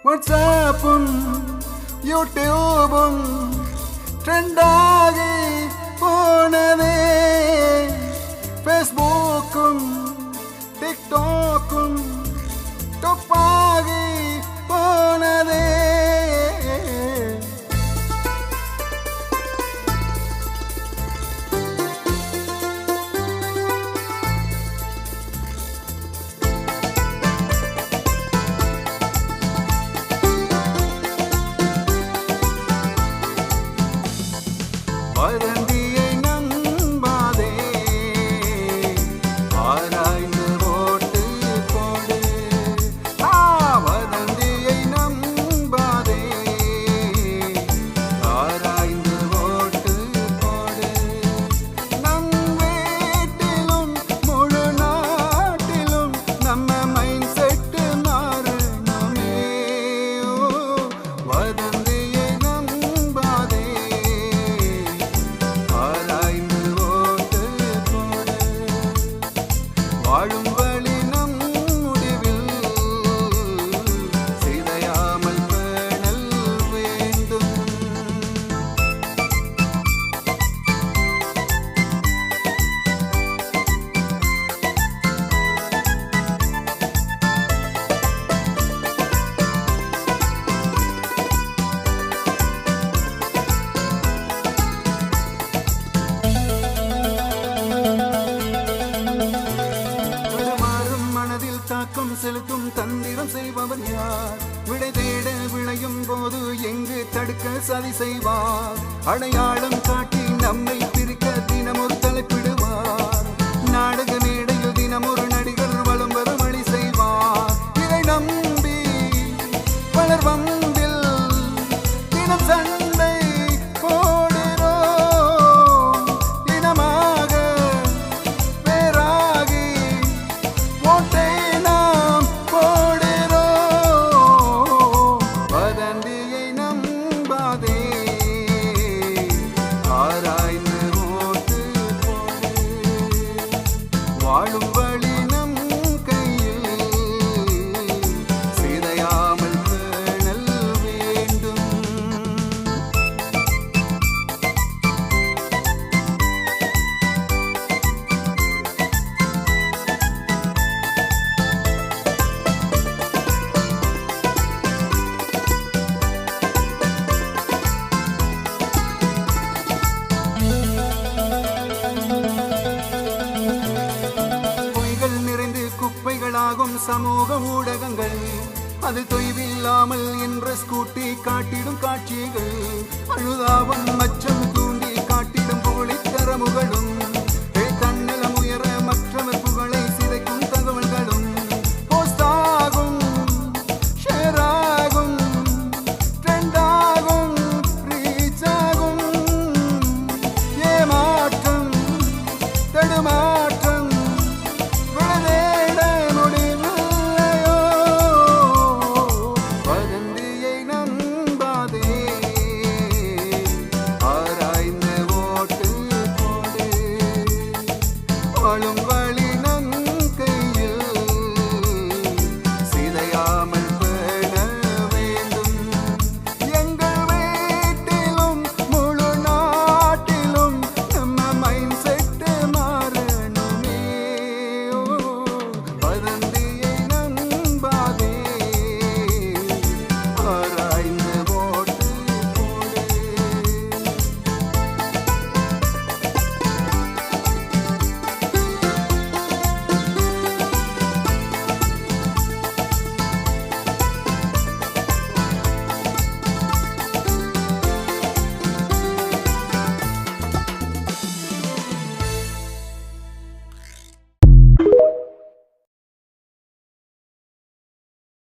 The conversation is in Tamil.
வாட்ஸ்ஆப்பும் யூடியூபும் ட்ரெண்டாகி போனதே, ஃபேஸ்புக்கும் டிக்டாக்கும் டொப்பாகி போனதே. வதந்தியை நம்பாதே, ஆராய்ந்து ஓட்டு போடு. வதந்தியை நம்பாதே, ஆராய்ந்து ஓட்டு போடு. நம் வீட்டிலும் முழு நாட்டிலும் நம்ம மைண்ட் செட்டு மாறணுமே. வதந்தியை நம்பாதே, ஆராய்ந்து ஓட்டு போடு. வாழும் வழி நம் முடிவில் சிதையாமல் பேணல் வேண்டும். தடுமாறும் மனதில் தாக்கம் செலுத்தும் தந்திரம் செய்பவர் யார்? விடை தேட விளையும் போது எங்கு தடுக்க சதி செய்வார்? அடையாளம் காட்டி நம்மை பிரிக்க தினமொரு தலைப்பிடுவார். நாடக மேடையில் தினமொரு நடிகர் வலம் வர வழி செய்வார். இதை நம்பி பலர் வம்பில் தினம் சண்டை போடுறோம். இனமாக வேறாகி ஓட்டை நாம் போடுறோம். வதந்தியை நம்பாதே, ஆராய்ந்து ஓட்டு போடு. வாழும் வழி நம் கையில் சிதையாமல் பேணல் வேண்டும். பொய்கள் நிறைந்து குப்பைகளாகும் சமூக ஊடகங்கள், அது தொய்வில்லாமல் என்ற ஸ்கூட்டி காட்டிடும் காட்சிகள், அழுதாவும் மச்சம் தூண்டி காட்டிடும் போலித்தரமுகளும்